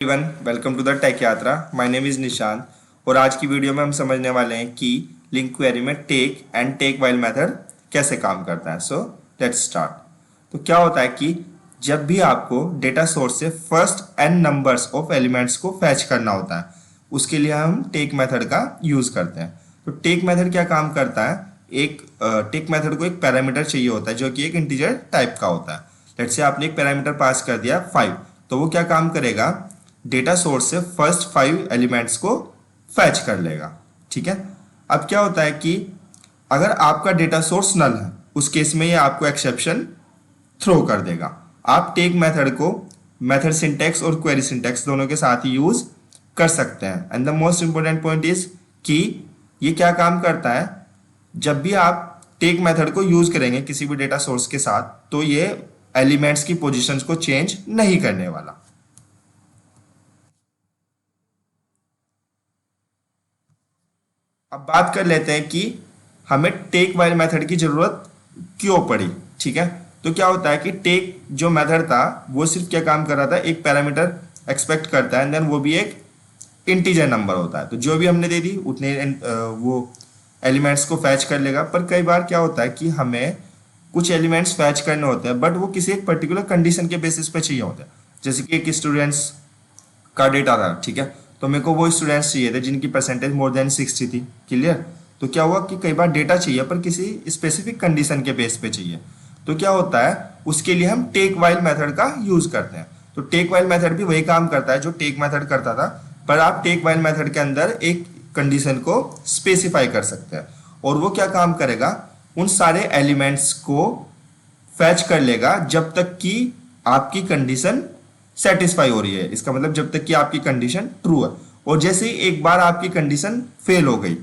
Everyone, welcome to the tech Yatra. My name is Nishant और आज की वीडियो में हम समझने वाले हैं कि लिंक क्वेरी में take and take while method कैसे काम करता है। So let's start. तो क्या होता है कि जब भी आपको डेटा सोर्स से first N numbers of elements को फैच करना होता है, उसके लिए हम टेक मेथड का यूज़ करते हैं। तो टेक मेथड क्या काम करता है, एक टेक मेथड को एक पैरामीटर चाहिए होता है जो कि एक इंटीजर टाइप का होता है। लेट्स से आपने एक पैरामीटर पास कर दिया 5, तो वो क्या काम करेगा, डेटा सोर्स से फर्स्ट 5 एलिमेंट्स को फैच कर लेगा। ठीक है। अब क्या होता है कि अगर आपका डेटा सोर्स नल है, उस केस में ये आपको एक्सेप्शन थ्रो कर देगा। आप टेक मेथड को मेथड सिंटैक्स और क्वेरी सिंटैक्स दोनों के साथ ही यूज कर सकते हैं। And the most important point is कि ये क्या काम करता है, जब भी आप टेक मेथड को यूज करेंगे किसी भी डेटा सोर्स के साथ, तो ये एलिमेंट्स की पोजीशंस को चेंज नहीं करने वाला। अब बात कर लेते हैं कि हमें टेक वाइल मेथड की जरूरत क्यों पड़ी। ठीक है। तो क्या होता है कि टेक जो मेथड था वो सिर्फ क्या काम कर रहा था, एक पैरामीटर एक्सपेक्ट करता है एंड देन वो भी एक इंटीजर नंबर होता है। तो जो भी हमने दे दी उतने वो एलिमेंट्स को फैच कर लेगा। पर कई बार क्या होता है कि हमें कुछ एलिमेंट्स फैच करने होते हैं बट वो किसी एक पर्टिकुलर कंडीशन के बेसिस पे चाहिए होते हैं। जैसे कि एक स्टूडेंट्स का डेटा था, ठीक है, तो मेरे को वो स्टूडेंट्स चाहिए थे जिनकी परसेंटेज मोर देन 60 थी। क्लियर। तो क्या हुआ कि कई बार डेटा चाहिए पर किसी स्पेसिफिक कंडीशन के बेस पे चाहिए, तो क्या होता है उसके लिए हम टेक वाइल मेथड का यूज करते हैं। तो टेक वाइल मेथड भी वही काम करता है जो टेक मेथड करता था, पर आप टेक वाइल मेथड के अंदर एक कंडीशन को स्पेसिफाई कर सकते हैं और वो क्या काम करेगा, उन सारे एलिमेंट्स को फैच कर लेगा जब तक कि आपकी कंडीशन सेटिस्फाई हो रही है। इसका मतलब जब तक कि आपकी कंडीशन ट्रू है। और जैसे ही एक बार आपकी कंडीशन फेल हो गई,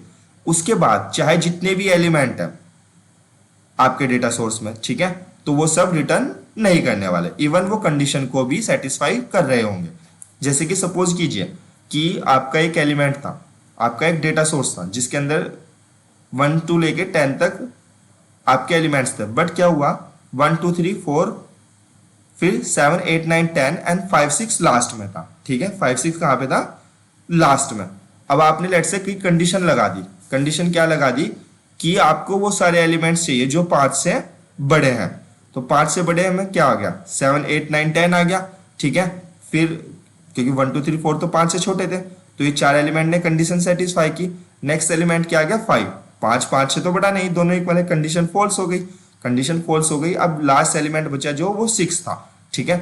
उसके बाद चाहे जितने भी एलिमेंट है आपके डेटा सोर्स में, ठीक है, तो वो सब रिटर्न नहीं करने वाले, इवन वो कंडीशन को भी सेटिस्फाई कर रहे होंगे। जैसे कि सपोज कीजिए कि आपका एक एलिमेंट था, आपका एक डेटा सोर्स था जिसके अंदर 1 to लेके 10 तक आपके एलिमेंट्स थे, बट क्या हुआ 1 2 3 4 फिर 7 8 9 10 एंड 5 6 लास्ट में था। ठीक है, 5 6 कहाँ पे था, लास्ट में। अब आपने लेट से कोई कंडीशन लगा दी। कंडीशन क्या लगा दी कि आपको वो सारे एलिमेंट्स चाहिए जो 5 से बड़े हैं। तो 5 से बड़े में क्या आ गया, 7 8 9 10 आ गया। ठीक है, फिर क्योंकि 1 2 3 4 तो 5 से छोटे थे, तो ये 4 एलिमेंट ने कंडीशन सेटिस्फाई की। नेक्स्ट एलिमेंट क्या आ गया 5, 5 से तो बड़ा नहीं, दोनों एक वाले, कंडीशन फॉल्स हो गई। कंडीशन फॉल्स हो गई। अब लास्ट एलिमेंट बचा जो वो 6 था। ठीक है,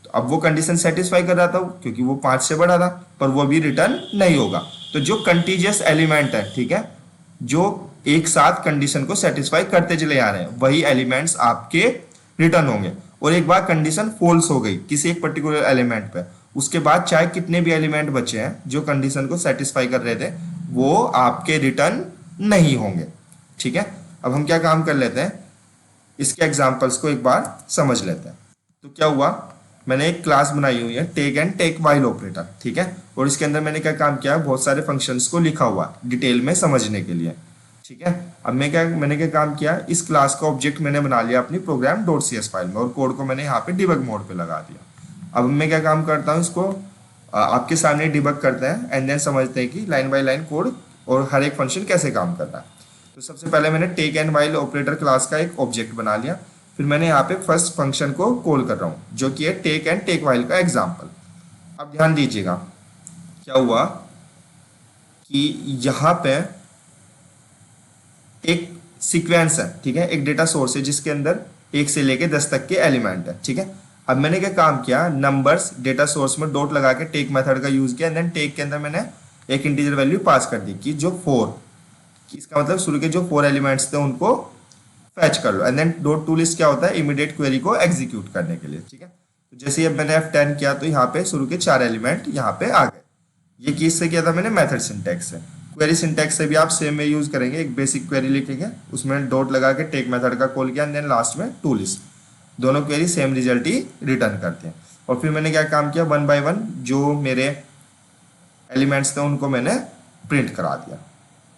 तो अब वो कंडीशन सेटिस्फाई कर रहा था क्योंकि वो 5 से बड़ा था, पर वो भी रिटर्न नहीं होगा। तो जो कंटीजियस एलिमेंट है, ठीक है, जो एक साथ कंडीशन को सेटिस्फाई करते चले आ रहे हैं, वही एलिमेंट्स आपके रिटर्न होंगे। और एक बार कंडीशन फॉल्स हो गई किसी एक पर्टिकुलर एलिमेंट पे, उसके बाद चाहे कितने भी एलिमेंट बचे हैं जो कंडीशन को सेटिस्फाई कर रहे थे, वो आपके रिटर्न नहीं होंगे। ठीक है, अब हम क्या काम कर लेते हैं, इसके एग्जाम्पल्स को एक बार समझ लेते हैं। तो क्या हुआ, मैंने एक क्लास बनाई हुई है take and take while operator. ठीक है, और इसके अंदर मैंने क्या काम किया, बहुत सारे फंक्शंस को लिखा हुआ डिटेल में समझने के लिए। ठीक है, अब मैंने क्या काम किया, इस क्लास का ऑब्जेक्ट मैंने बना लिया अपनी program dot C S file में और कोड को मैंने यहाँ पे डिबग मोड पे लगा दिया। अब मैं क्या काम करता हूँ, इसको आपके सामने डिबग करते हैं एंड देन समझते हैं कि लाइन बाय लाइन कोड और हर एक फंक्शन कैसे काम कर रहा है। तो सबसे पहले मैंने take and while operator class का एक ऑब्जेक्ट बना लिया। फिर मैंने यहाँ पे फर्स्ट फंक्शन को कॉल कर रहा हूँ जो कि है टेक एंड टेक वाइल का एग्जाम्पल। अब ध्यान दीजिएगा क्या हुआ कि यहाँ पे एक सीक्वेंस है, ठीक है, एक डेटा सोर्स है जिसके अंदर 1 से लेके 10 तक के एलिमेंट है। ठीक है, अब मैंने क्या काम किया, नंबर्स डेटा सोर्स में डॉट लगा के टेक मेथड का यूज किया एंड देन टेक के अंदर मैंने एक इंटीजर वैल्यू पास कर दी कि जो 4, इसका मतलब शुरू के जो 4 एलिमेंट्स थे उनको फैच कर लो। And then dot to list क्या होता है, इमीडिएट क्वेरी को एग्जीक्यूट करने के लिए। ठीक है, तो जैसे ही अब मैंने F10 किया तो यहाँ पे शुरू के 4 एलिमेंट यहाँ पे आ गए। ये किससे किया था मैंने, मेथड सिंटैक्स से। क्वेरी सिंटैक्स से भी आप सेम में यूज करेंगे, एक बेसिक क्वेरी लिखेंगे, उसमें डॉट लगा के टेक मेथड का कॉल किया एंड देन लास्ट में टू लिस्ट, दोनों क्वेरी सेम रिजल्ट ही रिटर्न करते हैं। और फिर मैंने क्या काम किया, 1 by 1 जो मेरे एलिमेंट्स थे उनको मैंने प्रिंट करा दिया।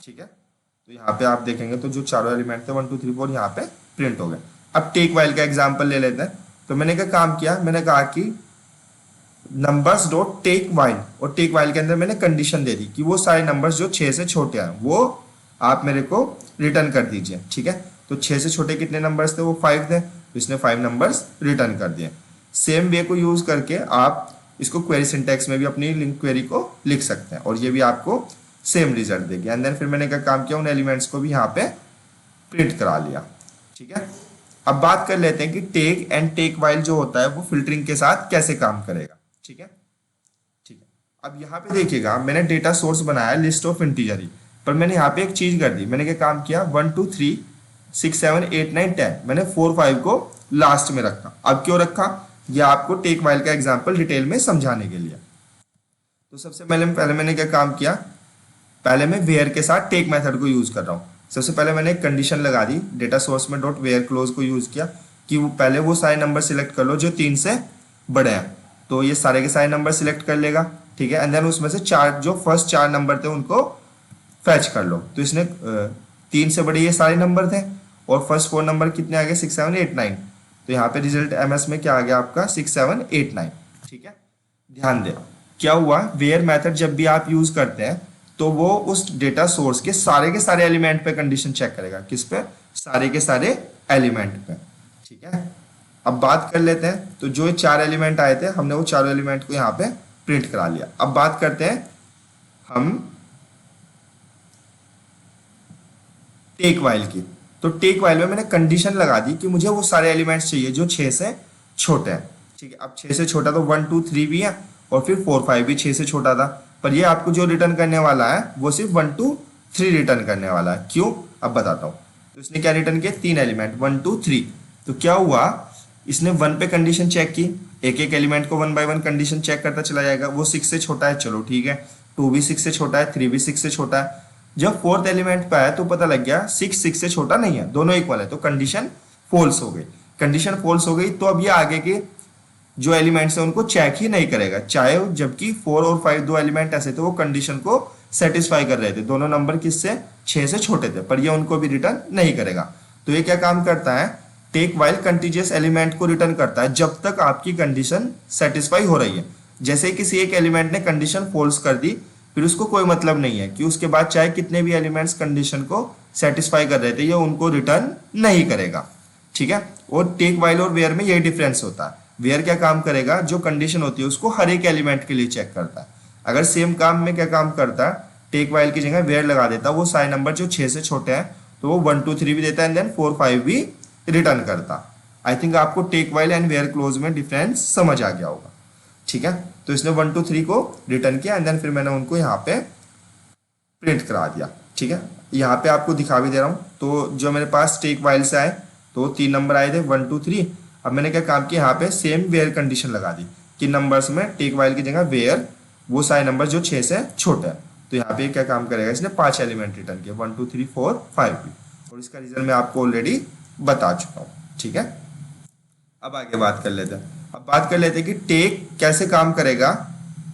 ठीक है, तो यहाँ पे आप देखेंगे तो जो चारों एलिमेंट थे 1 2 3 4 यहाँ पे प्रिंट हो गए। अब टेक वाइल का एग्जांपल ले लेते हैं। तो मैंने क्या काम किया, मैंने कहा कि नंबर्स डॉट टेक वाइल, और टेक वाइल के अंदर मैंने कंडीशन दे दी कि वो सारे नंबर्स जो 6 से छोटे हैं वो आप मेरे को रिटर्न कर दीजिए, ठीक है। तो 6 से छोटे कितने नंबर्स थे, वो 5 थे, तो इसने 5 नंबर्स रिटर्न कर दिए। सेम वे को यूज करके आप इसको क्वेरी सिंटैक्स में भी अपनी लिंक क्वेरी को लिख सकते हैं और ये भी आपको सेम रिजल्ट देगी। एंड देन फिर मैंने क्या काम किया, उन एलिमेंट्स को भी यहाँ पे प्रिंट करा लिया, ठीक है। अब बात कर लेते हैं कि टेक एंड टेक वाइल जो होता है वो फिल्टरिंग के साथ कैसे काम करेगा, ठीक है। ठीक है, अब यहाँ पे देखिएगा मैंने डेटा सोर्स बनाया लिस्ट ऑफ इंटीजर ही, पर मैंने यहाँ पे एक चीज कर दी, मैंने क्या काम किया 1 2 3 6 7 8 9 10, मैंने 4 5 को लास्ट में रखा। अब क्यों रखा, ये आपको टेक वाइल का एग्जांपल डिटेल में समझाने के लिए। तो सबसे पहले मैंने क्या काम किया, पहले मैं वेयर के साथ टेक मेथड को यूज कर रहा हूँ। सबसे पहले मैंने एक कंडीशन लगा दी, डेटा सोर्स में डॉट वेयर क्लोज को यूज किया कि वो पहले वो सारे नंबर सिलेक्ट कर लो जो 3 से बड़े हैं, तो ये सारे के सारे नंबर सिलेक्ट कर लेगा, ठीक है। एंड देन उसमें से चार जो फर्स्ट 4 नंबर थे उनको फैच कर लो, तो इसने 3 से बड़े ये सारे नंबर थे और फर्स्ट 4 नंबर कितने आ गए 6 7 8 9, तो यहाँ पे रिजल्ट एमएस में क्या आ गया आपका 6 7 8 9, ठीक है। ध्यान दें क्या हुआ, वेयर मेथड जब भी आप यूज करते हैं तो वो उस डेटा सोर्स के सारे एलिमेंट पे कंडीशन चेक करेगा, किस पे, सारे के सारे एलिमेंट पे, ठीक है। अब बात कर लेते हैं, तो जो 4 एलिमेंट आए थे हमने वो चारों एलिमेंट को यहाँ पे प्रिंट करा लिया। अब बात करते हैं हम टेक वाइल की, तो टेक वाइल में मैंने कंडीशन लगा दी कि मुझे वो सारे एलिमेंट्स चाहिए जो 6 से छोटे हैं, ठीक है। अब 6 से छोटा तो 1 2 3 भी है और फिर 4 5 भी 6 से छोटा था, पर ये आपको जो रिटर्न करने वाला है वो सिर्फ 1 2 3 रिटर्न करने वाला है। क्यों, अब बताता हूँ। तो इसने क्या रिटर्न किया, 3 एलिमेंट 1 2 3, तो क्या हुआ, इसने 1 पे कंडीशन चेक की, एक एक एलिमेंट को 1 बाय 1 कंडीशन चेक करता चला जाएगा, वो 6 से छोटा है, चलो ठीक है, 2 भी 6 से छोटा है, 3 भी 6 से छोटा है। जब 4th एलिमेंट पे आया तो पता लग गया 6 6 से छोटा नहीं है, दोनों इक्वल है, तो कंडीशन फॉल्स हो गई। कंडीशन फॉल्स हो गई तो अब ये आगे के जो एलिमेंट्स है उनको चेक ही नहीं करेगा, चाहे जबकि 4 और 5 दो एलिमेंट ऐसे थे वो कंडीशन को सेटिस्फाई कर रहे थे, दोनों नंबर किससे 6 से छोटे थे, पर ये उनको भी रिटर्न नहीं करेगा। तो ये क्या काम करता है, टेक वाइल कंटीजियस एलिमेंट को रिटर्न करता है जब तक आपकी कंडीशन सेटिस्फाई हो रही है। जैसे किसी एक एलिमेंट ने कंडीशन फॉल्स कर दी, फिर उसको कोई मतलब नहीं है कि उसके बाद चाहे कितने भी एलिमेंट्स कंडीशन को सेटिस्फाई कर रहे थे ये उनको रिटर्न नहीं करेगा, ठीक है। और टेक वाइल और वेयर में यही डिफरेंस होता है, वेयर क्या काम करेगा, जो कंडीशन होती है उसको हर एक एलिमेंट के लिए चेक करता है। अगर सेम काम में क्या काम करता है, टेक वाइल की जगह वेयर लगा देता, वो सारे नंबर जो 6 से छोटे हैं तो वो 1 2 3 भी देता है एंड देन 4 5 भी रिटर्न करता। आई थिंक आपको take while and where clause में डिफरेंस समझ आ गया होगा, ठीक है। तो इसने 1 2 3 को रिटर्न किया एंड देन फिर मैंने उनको यहाँ पे प्रिंट करा दिया, ठीक है। यहाँ पे आपको दिखा भी दे रहा हूँ, तो जो मेरे पास टेक वाइल से आए तो 3 नंबर आए थे 1 2 3। अब मैंने क्या काम किया, यहाँ पे सेम वेयर कंडीशन लगा दी कि नंबर्स में टेक वाइल की जगह वेयर वो सारे नंबर जो 6 से छोटे हैं, तो यहाँ पे क्या काम करेगा, इसने 5 एलिमेंट रिटर्न किया 1 2 3 4 5 भी, और इसका रीजन मैं आपको ऑलरेडी बता चुका हूँ, ठीक है। अब आगे बात कर लेते हैं, अब बात कर लेते हैं कि टेक कैसे काम करेगा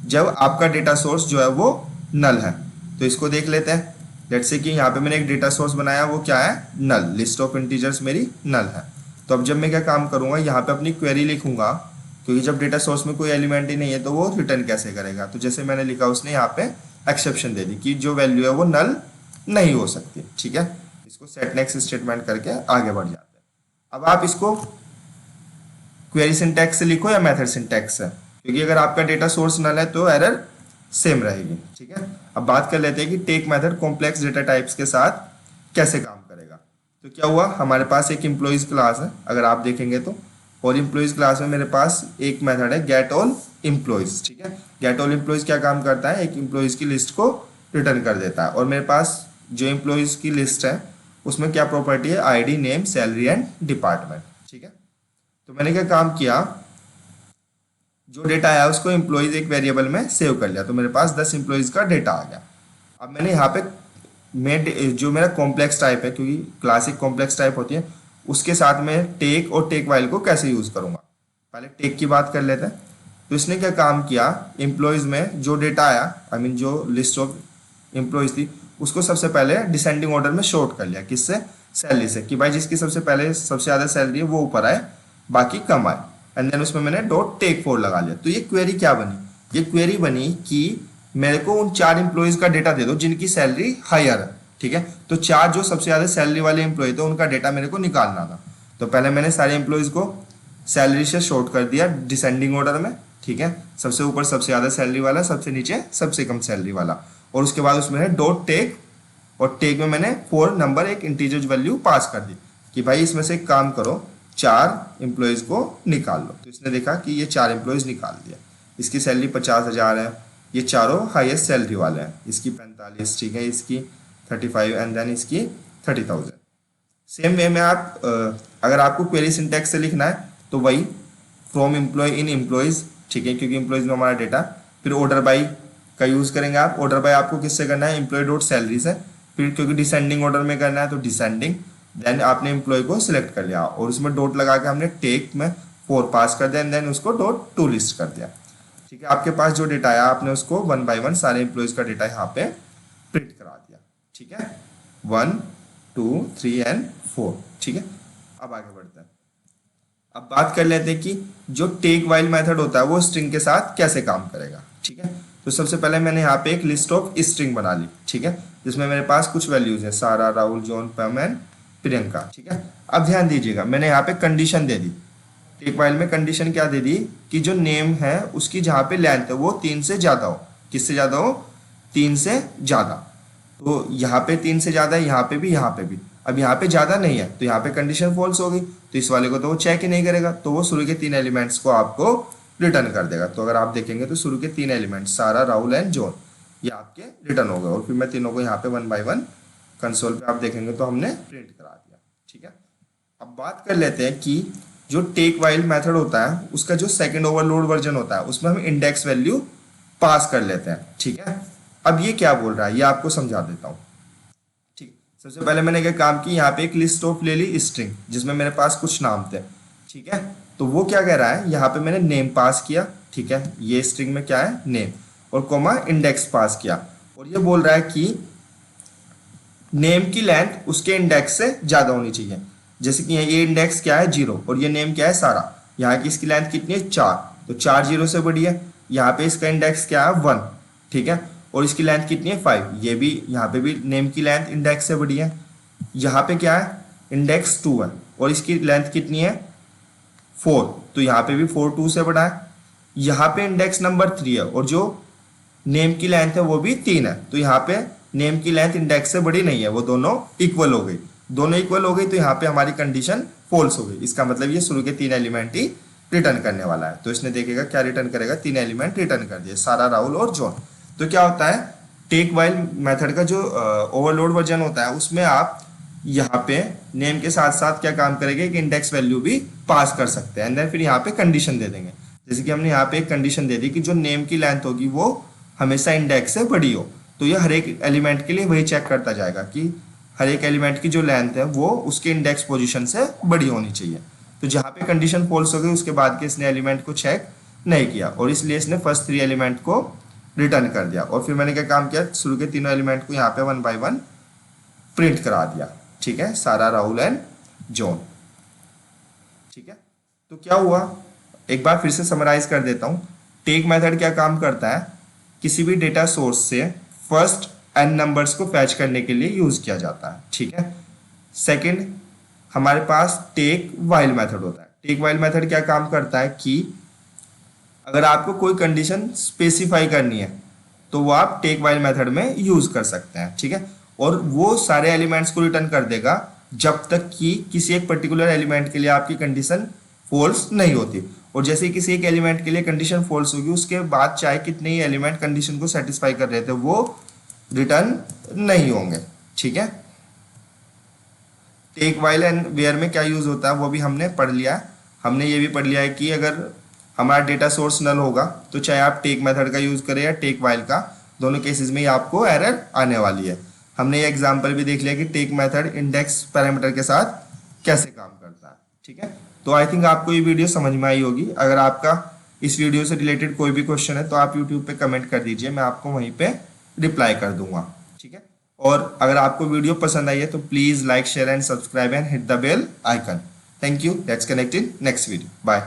जब आपका डेटा सोर्स जो है वो नल है। तो इसको देख लेते हैं। लेट्स से कि यहाँ पे मैंने एक डेटा सोर्स बनाया, वो क्या है, नल, लिस्ट ऑफ इंटीजर्स मेरी नल है। तो अब जब मैं क्या काम करूंगा, यहाँ पे अपनी क्वेरी लिखूंगा, क्योंकि जब डेटा सोर्स में कोई एलिमेंट ही नहीं है तो वो रिटर्न कैसे करेगा। तो जैसे मैंने लिखा उसने यहाँ पे एक्सेप्शन दे दी कि जो वैल्यू है वो नल नहीं हो सकती, ठीक है। इसको सेट नेक्स्ट स्टेटमेंट करके आगे बढ़ जाते हैं। अब आप इसको क्वेरी सिंटैक्स से लिखो या मेथड सिंटैक्स से, क्योंकि अगर आपका डेटा सोर्स नल है तो एरर सेम रहेगी, ठीक है। अब बात कर लेते हैं कि take method complex data types के साथ कैसे काम करेगा। तो क्या हुआ, हमारे पास एक एम्प्लॉइज क्लास है अगर आप देखेंगे तो, और एम्प्लॉइज क्लास में मेरे पास एक मेथड है गेट ऑल एम्प्लॉइज, ठीक है। गेट ऑल एम्प्लॉइज क्या काम करता है, एक एम्प्लॉइज की लिस्ट को रिटर्न कर देता है, और मेरे पास जो एम्प्लॉइज की लिस्ट है उसमें क्या प्रॉपर्टी है, ID, name, salary and department, ठीक है। तो मैंने क्या काम किया, जो डेटा आया उसको एम्प्लॉइज एक वेरिएबल में सेव कर लिया, तो मेरे पास 10 एम्प्लॉइज का डेटा आ गया। अब मैंने यहाँ पे जो मेरा कॉम्प्लेक्स टाइप है, क्योंकि क्लासिक कॉम्प्लेक्स टाइप होती है, उसके साथ में टेक और टेक वाइल को कैसे यूज करूंगा। पहले टेक की बात कर लेते हैं। तो इसने क्या काम किया, एम्प्लॉइज में जो डेटा आया, आई मीन जो लिस्ट ऑफ एम्प्लॉइज थी उसको सबसे पहले डिसेंडिंग ऑर्डर में शॉर्ट कर लिया, किससे, सैलरी से, कि भाई जिसकी सबसे पहले सबसे ज्यादा सैलरी है वो ऊपर आए, बाकी कम आए। एंड देन उसमें मैंने डॉट टेक 4 लगा लिया। तो ये क्वेरी क्या बनी, ये क्वेरी बनी कि मेरे को उन 4 एम्प्लॉयज का डेटा दे दो जिनकी सैलरी हायर है, ठीक है। तो 4 जो सबसे ज्यादा सैलरी वाले एम्प्लॉय थे उनका डेटा मेरे को निकालना था। तो पहले मैंने सारे एम्प्लॉयज को सैलरी से शॉर्ट कर दिया डिसेंडिंग ऑर्डर में, ठीक है। सबसे ऊपर सबसे ज्यादा सैलरी वाला, सबसे नीचे सबसे कम सैलरी वाला, और उसके बाद उसमें है डॉट टेक, और टेक में मैंने 4 नंबर एक इंटीजर वैल्यू पास कर दी कि भाई इसमें से एक काम करो 4 एम्प्लॉयज को निकाल लो। तो इसने देखा कि ये 4 एम्प्लॉयज निकाल दिया, इसकी सैलरी 50,000 है, ये चारों हाईएस्ट सैलरी वाले हैं, इसकी 45, ठीक है, इसकी 35 एंड देन इसकी 30,000। सेम वे में आप अगर आपको क्वेरी सिंटैक्स से लिखना है तो वही फ्रॉम एम्प्लॉय इन एम्प्लॉयज, ठीक है, क्योंकि एम्प्लॉयज में हमारा डेटा, फिर ऑर्डर बाई का यूज करेंगे आप। ऑर्डर बाई आपको किससे करना है, एम्प्लॉय डॉट सैलरी से, फिर क्योंकि डिसेंडिंग ऑर्डर में करना है तो डिसेंडिंग, देन आपने एम्प्लॉय को सिलेक्ट कर लिया और उसमें डॉट लगा के हमने टेक में 4 पास कर दिया एंड देन उसको डॉट टू लिस्ट कर दिया, ठीक है। आपके पास जो डेटा आया आपने उसको 1 बाय 1 सारे एम्प्लॉयज का डेटा यहाँ पे प्रिंट करा दिया, ठीक है, 1 2 3 एंड 4, ठीक है। अब आगे बढ़ते हैं। अब बात कर लेते हैं कि जो टेक वाइल मेथड होता है वो स्ट्रिंग के साथ कैसे काम करेगा, ठीक है। तो सबसे पहले मैंने यहाँ पे एक लिस्ट ऑफ स्ट्रिंग बना ली, ठीक है, जिसमें मेरे पास कुछ वैल्यूज है, सारा, राहुल, जॉन, पम एंड प्रियंका, ठीक है। अब ध्यान दीजिएगा, मैंने यहाँ पे कंडीशन दे दी, टेक वाइल में कंडीशन क्या दे दी कि जो नेम है उसकी जहाँ पे लेंथ है वो 3 से ज्यादा हो, किससे ज्यादा हो, 3 से ज्यादा। तो यहाँ पे 3 से ज्यादा है, यहाँ पे भी, यहाँ पे भी। अब यहाँ पे ज्यादा नहीं है तो यहाँ पे कंडीशन फॉल्स हो गई, तो इस वाले को तो वो चेक ही नहीं करेगा, तो वो शुरू के 3 एलिमेंट्स को आपको रिटर्न कर देगा। तो अगर आप देखेंगे तो शुरू के 3 एलिमेंट सारा, राहुल एंड जॉन, ये आपके रिटर्न हो गए, और फिर मैं तीनों को यहाँ पे 1 बाय 1 कंसोल पे आप देखेंगे तो हमने प्रिंट करा दिया, ठीक है। अब बात कर लेते हैं कि जो टेक वाइल मेथड होता है उसका जो सेकंड ओवरलोड वर्जन होता है उसमें हम इंडेक्स वैल्यू पास कर लेते हैं, ठीक है। अब ये क्या बोल रहा है ये आपको समझा देता हूँ, ठीक। सबसे पहले मैंने क्या काम की, यहाँ पे एक लिस्ट ऑफ ले ली स्ट्रिंग जिसमें मेरे पास कुछ नाम थे, ठीक है। तो वो क्या कह रहा है, यहाँ पे मैंने नेम पास किया, ठीक है, ये स्ट्रिंग में क्या है नेम, और कोमा इंडेक्स पास किया, और ये बोल रहा है कि नेम की लेंथ उसके इंडेक्स से ज्यादा होनी चाहिए। जैसे कि ये इंडेक्स क्या है 0 और ये नेम क्या है सारा, यहाँ की इसकी लेंथ कितनी है 4, तो 4 0 से बड़ी है। यहाँ पे इसका इंडेक्स क्या है 1, ठीक है, और इसकी लेंथ कितनी है 5, ये भी यहाँ पे भी नेम की लेंथ इंडेक्स से बड़ी है। यहाँ पे क्या है इंडेक्स 2 है और इसकी लेंथ कितनी है 4, तो यहाँ पे भी 4 2 से बड़ा है। यहाँ पे इंडेक्स नंबर 3 है और जो नेम की लेंथ है वो भी 3 है, तो यहाँ पे नेम की लेंथ इंडेक्स से बड़ी नहीं है, वो दोनों इक्वल हो गई, दोनों इक्वल हो गई, तो यहाँ पे हमारी कंडीशन फॉल्स हो गई। इसका मतलब ये शुरू के 3 एलिमेंट ही रिटर्न करने वाला है। तो इसने देखेगा क्या रिटर्न करेगा, 3 एलिमेंट रिटर्न कर दिए, सारा, राहुल और जॉन। तो क्या होता है टेक वाइल मेथड का जो ओवरलोड वर्जन होता है उसमें आप यहाँ पे नेम के साथ साथ क्या काम करेंगे कि इंडेक्स वैल्यू भी पास कर सकते हैं, एंड देन फिर यहाँ पे कंडीशन दे देंगे। जैसे कि हमने यहाँ पे एक कंडीशन दे दी कि जो नेम की लेंथ होगी वो हमेशा इंडेक्स से बड़ी हो, तो ये हर एक एलिमेंट के लिए वही चेक करता जाएगा कि हर एक एलिमेंट की जो लेंथ है वो उसके इंडेक्स पोजीशन से बड़ी होनी चाहिए। तो जहाँ पे कंडीशन फॉल्स हो गई उसके बाद के इसने एलिमेंट को चेक नहीं किया और इसलिए इसने फर्स्ट 3 एलिमेंट को रिटर्न कर दिया। और फिर मैंने क्या काम किया, शुरू के तीनों एलिमेंट को यहाँ पे 1 बाय 1 प्रिंट करा दिया, ठीक है, सारा, राहुल एंड जॉन, ठीक है। तो क्या हुआ, एक बार फिर से समराइज कर देता हूँ। टेक मेथड क्या काम करता है, किसी भी डेटा सोर्स से फर्स्ट n नंबर्स को फैच करने के लिए यूज किया जाता है, ठीक है। सेकंड हमारे पास टेक वाइल मेथड होता है। टेक वाइल मेथड क्या काम करता है कि अगर आपको कोई कंडीशन स्पेसिफाई करनी है तो वो आप टेक वाइल मेथड में यूज कर सकते हैं, ठीक है। और वो सारे एलिमेंट्स को रिटर्न कर देगा जब तक कि किसी एक पर्टिकुलर एलिमेंट के लिए आपकी कंडीशन फॉल्स नहीं होती, और जैसे ही किसी एक एलिमेंट के लिए कंडीशन फॉल्स होगी उसके बाद चाहे कितने ही एलिमेंट कंडीशन को सेटिस्फाई कर रहे थे वो रिटर्न नहीं होंगे, ठीक है। टेक वाइल एंड वेयर में क्या यूज होता है वो भी हमने पढ़ लिया। हमने ये भी पढ़ लिया है कि अगर हमारा डेटा सोर्स नल होगा तो चाहे आप टेक मेथड का यूज करें या टेक वाइल का, दोनों केसेस में ही आपको एरर आने वाली है। हमने ये एग्जांपल भी देख लिया कि टेक मेथड इंडेक्स पैरामीटर के साथ कैसे काम करता है, ठीक है। तो आई थिंक आपको ये वीडियो समझ में आई होगी। अगर आपका इस वीडियो से रिलेटेड कोई भी क्वेश्चन है तो आप यूट्यूब पे कमेंट कर दीजिए, मैं आपको वहीं पे रिप्लाई कर दूंगा, ठीक है। और अगर आपको वीडियो पसंद आई है तो please like, share and subscribe and hit the bell icon. Thank you, let's connect in next video, bye.